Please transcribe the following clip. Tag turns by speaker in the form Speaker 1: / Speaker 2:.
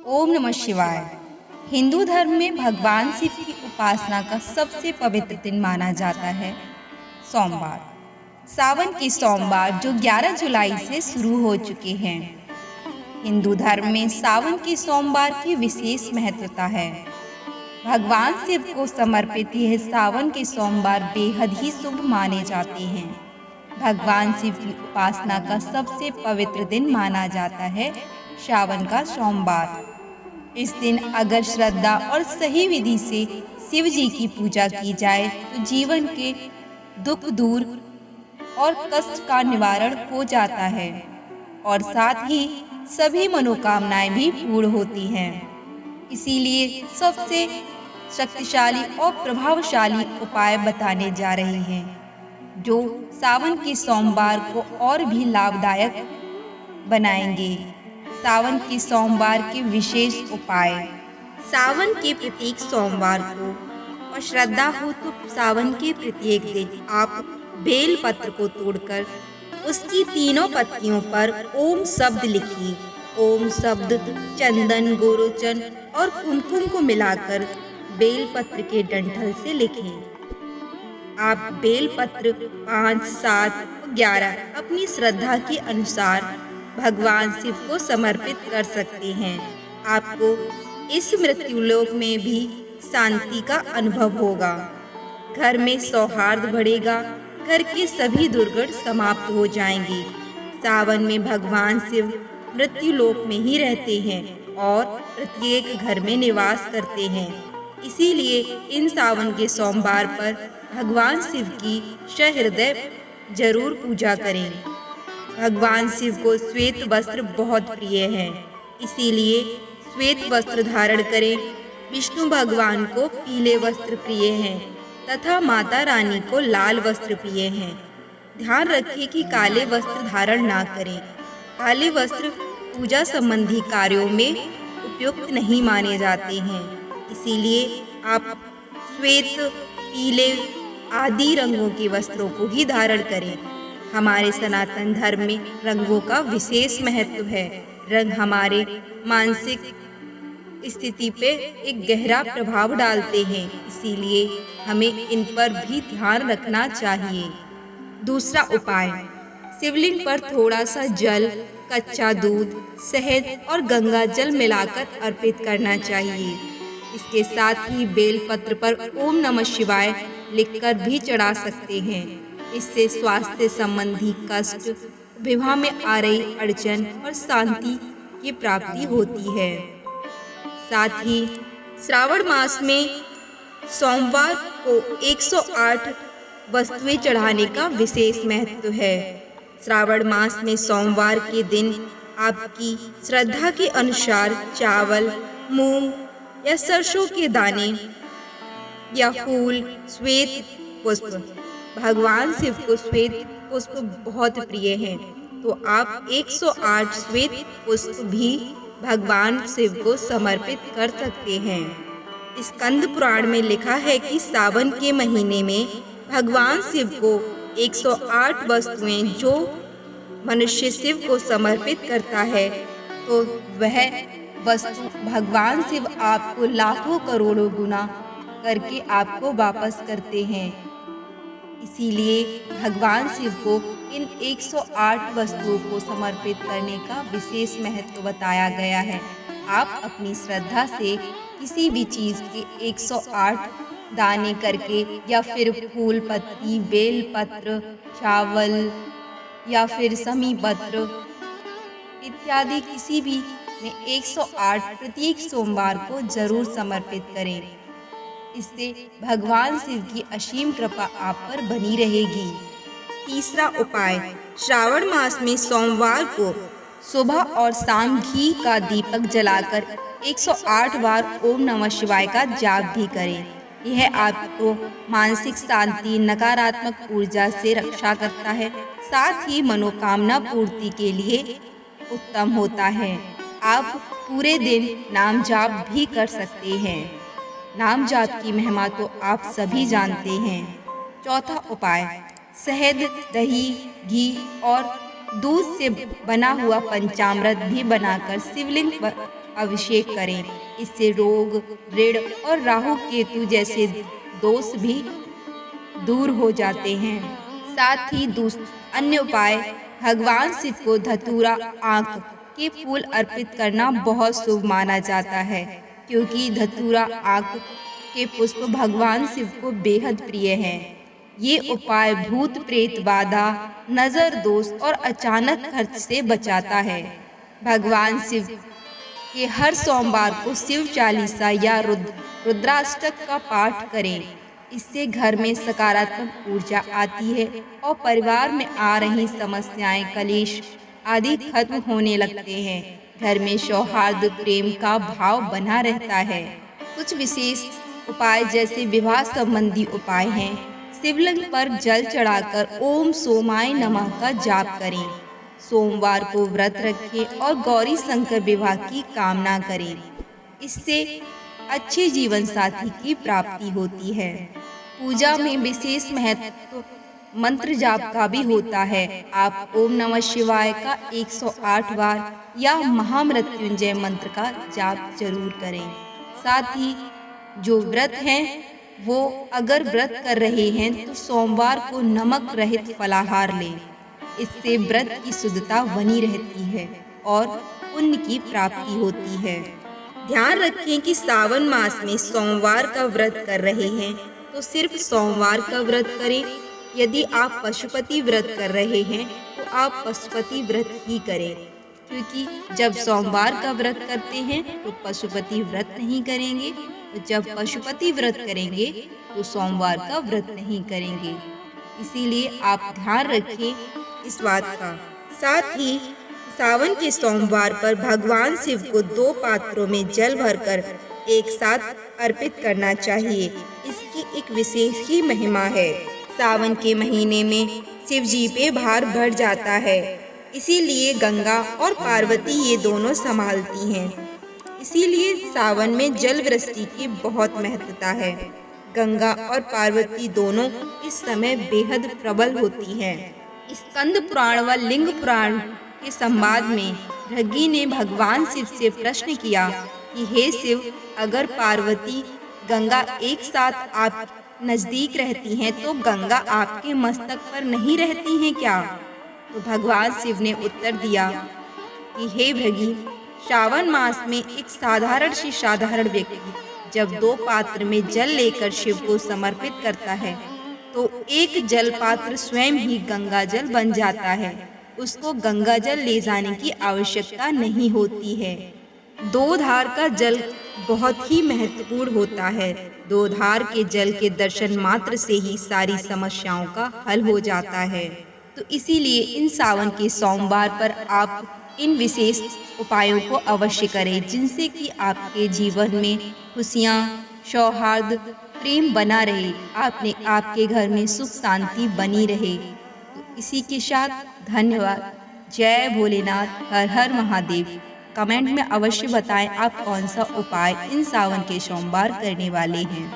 Speaker 1: ओम नमः शिवाय। हिंदू धर्म में भगवान शिव की उपासना का सबसे पवित्र दिन माना जाता है सोमवार। सावन के सोमवार जो 11 जुलाई से शुरू हो चुके हैं। हिंदू धर्म में सावन के सोमवार की विशेष महत्वता है। भगवान शिव को समर्पित यह सावन के सोमवार बेहद ही शुभ माने जाते हैं। भगवान शिव की उपासना का सबसे पवित्र दिन माना जाता है सावन का सोमवार। इस दिन अगर श्रद्धा और सही विधि से शिव जी की पूजा की जाए तो जीवन के दुख दूर और कष्ट का निवारण हो जाता है और साथ ही सभी मनोकामनाएं भी पूर्ण होती हैं। इसीलिए सबसे शक्तिशाली और प्रभावशाली उपाय बताने जा रहे हैं जो सावन के सोमवार को और भी लाभदायक बनाएंगे। सावन के सोमवार के विशेष उपाय। सावन के प्रत्येक सोमवार को और श्रद्धा हो तो सावन के प्रत्येक दिन आप बेल पत्र को तोड़कर उसकी तीनों पत्तियों पर ओम शब्द लिखिए। ओम शब्द चंदन, गोरोचन और कुमकुम को मिलाकर बेल पत्र के डंठल से लिखें। आप बेल पत्र 5, 7 और 11 अपनी श्रद्धा के अनुसार भगवान शिव को समर्पित कर सकते हैं। आपको इस मृत्युलोक में भी शांति का अनुभव होगा। घर में सौहार्द बढ़ेगा। घर के सभी दुर्घट समाप्त हो जाएंगी। सावन में भगवान शिव मृत्युलोक में ही रहते हैं और प्रत्येक घर में निवास करते हैं। इसीलिए इन सावन के सोमवार पर भगवान शिव की सहृदय जरूर पूजा करें। भगवान शिव को श्वेत वस्त्र बहुत प्रिय है, इसीलिए श्वेत वस्त्र धारण करें। विष्णु भगवान को पीले वस्त्र प्रिय हैं तथा माता रानी को लाल वस्त्र प्रिय हैं। ध्यान रखें कि काले वस्त्र धारण ना करें। काले वस्त्र पूजा संबंधी कार्यों में उपयुक्त नहीं माने जाते हैं, इसीलिए आप श्वेत, पीले आदि रंगों के वस्त्रों को ही धारण करें। हमारे सनातन धर्म में रंगों का विशेष महत्व है। रंग हमारे मानसिक स्थिति पे एक गहरा प्रभाव डालते हैं, इसीलिए हमें इन पर भी ध्यान रखना चाहिए। दूसरा उपाय, शिवलिंग पर थोड़ा सा जल, कच्चा दूध, शहद और गंगा जल मिलाकर अर्पित करना चाहिए। इसके साथ ही बेल पत्र पर ओम नमः शिवाय लिखकर भी चढ़ा सकते हैं। इससे स्वास्थ्य संबंधी कष्ट, विवाह में आ रही अड़चन और शांति की प्राप्ति होती है। साथ ही श्रावण मास में सोमवार को 108 वस्तुएं चढ़ाने का विशेष महत्व है। श्रावण मास में सोमवार के दिन आपकी श्रद्धा के अनुसार चावल, मूंग या सरसों के दाने या फूल, श्वेत पुष्प, भगवान शिव को श्वेत पुष्प बहुत प्रिय हैं, तो आप 108 श्वेत पुष्प भी भगवान शिव को समर्पित कर सकते हैं। स्कंद पुराण में लिखा है कि सावन के महीने में भगवान शिव को 108 वस्तुएं जो मनुष्य शिव को समर्पित करता है तो वह वस्तु भगवान शिव आपको लाखों करोड़ों गुना करके आपको वापस करते हैं। इसीलिए भगवान शिव को इन 108 वस्तुओं को समर्पित करने का विशेष महत्व बताया गया है। आप अपनी श्रद्धा से किसी भी चीज़ के 108 दाने करके या फिर फूल पत्ती, बेल पत्र, चावल या फिर समी पत्र इत्यादि किसी भी में 108 प्रत्येक सोमवार को जरूर समर्पित करें। इससे भगवान शिव की असीम कृपा आप पर बनी रहेगी। तीसरा उपाय, श्रावण मास में सोमवार को सुबह और शाम घी का दीपक जलाकर 108 बार ओम नमः शिवाय का जाप भी करें। यह आपको मानसिक शांति, नकारात्मक ऊर्जा से रक्षा करता है, साथ ही मनोकामना पूर्ति के लिए उत्तम होता है। आप पूरे दिन नाम जाप भी कर सकते हैं। नाम जाप की महिमा तो आप सभी जानते हैं। चौथा उपाय, शहद, दही, घी और दूध से बना हुआ पंचामृत भी बनाकर शिवलिंग पर अभिषेक करें। इससे रोग, ऋण और राहु केतु जैसे दोष भी दूर हो जाते हैं। साथ ही अन्य उपाय, भगवान शिव को धतूरा आंक के फूल अर्पित करना बहुत शुभ माना जाता है, क्योंकि धतूरा आंक के पुष्प भगवान शिव को बेहद प्रिय हैं। ये उपाय भूत प्रेत बाधा, नजर दोष और अचानक खर्च से बचाता है। भगवान शिव के हर सोमवार को शिव चालीसा या रुद्राष्टक का पाठ करें। इससे घर में सकारात्मक ऊर्जा आती है और परिवार में आ रही समस्याएं, कलेश आदि खत्म होने लगते हैं। घर में सौहार्द, प्रेम का भाव बना रहता है। कुछ विशेष उपाय जैसे विवाह संबंधी उपाय हैं। शिवलिंग पर जल चढ़ाकर ओम सोमाय नमः का जाप करें। सोमवार को व्रत रखें और गौरी शंकर विवाह की कामना करें। इससे अच्छे जीवन साथी की प्राप्ति होती है। पूजा में विशेष महत्व मंत्र जाप का भी होता है। आप ओम नमः शिवाय का 108 बार या महामृत्युंजय मंत्र का जाप जरूर करें। साथ ही जो व्रत हैं वो अगर व्रत कर रहे हैं तो सोमवार को नमक रहित फलाहार लें। इससे व्रत की शुद्धता बनी रहती है और पुण्य की प्राप्ति होती है। ध्यान रखें कि सावन मास में सोमवार का व्रत कर रहे हैं तो सिर्फ सोमवार का व्रत करें। यदि आप पशुपति व्रत कर रहे हैं तो आप पशुपति व्रत ही करें, क्योंकि जब सोमवार का व्रत करते हैं तो पशुपति व्रत नहीं करेंगे, तो जब पशुपति व्रत करेंगे तो सोमवार का व्रत नहीं करेंगे। इसीलिए आप ध्यान रखें इस बात का। साथ ही सावन के सोमवार पर भगवान शिव को 2 पात्रों में जल भरकर एक साथ अर्पित करना चाहिए। इसकी एक विशेष ही महिमा है। सावन के महीने में शिव जी पे भार बढ़ जाता है, इसीलिए गंगा और पार्वती ये दोनों संभालती हैं। इसीलिए सावन में जल वृष्टि की बहुत महत्वता है। गंगा और पार्वती दोनों इस समय बेहद प्रबल होती हैं। स्कंद पुराण व लिंग पुराण के संवाद में भृगि ने भगवान शिव से प्रश्न किया कि हे शिव, अगर पार्वती गंगा एक साथ आप नजदीक रहती हैं तो गंगा आपके मस्तक पर नहीं रहती हैं क्या? तो भगवान शिव ने उत्तर दिया कि हे भृगि, श्रावण मास में एक साधारण व्यक्ति जब 2 पात्र में जल लेकर शिव को समर्पित करता है तो एक जल पात्र स्वयं ही गंगा जल बन जाता है। उसको गंगा जल ले जाने की आवश्यकता नहीं होती है। 2 धार का जल बहुत ही महत्वपूर्ण होता है। 2 धार के जल के दर्शन मात्र से ही सारी समस्याओं का हल हो जाता है। तो इसीलिए इन सावन के सोमवार पर आप इन विशेष उपायों को अवश्य करें, जिनसे कि आपके जीवन में खुशियाँ, सौहार्द, प्रेम बना रहे, आपके घर में सुख शांति बनी रहे। तो इसी के साथ धन्यवाद। जय भोलेनाथ, हर हर महादेव। कमेंट में अवश्य बताएं आप कौन सा उपाय इन सावन के सोमवार करने वाले हैं।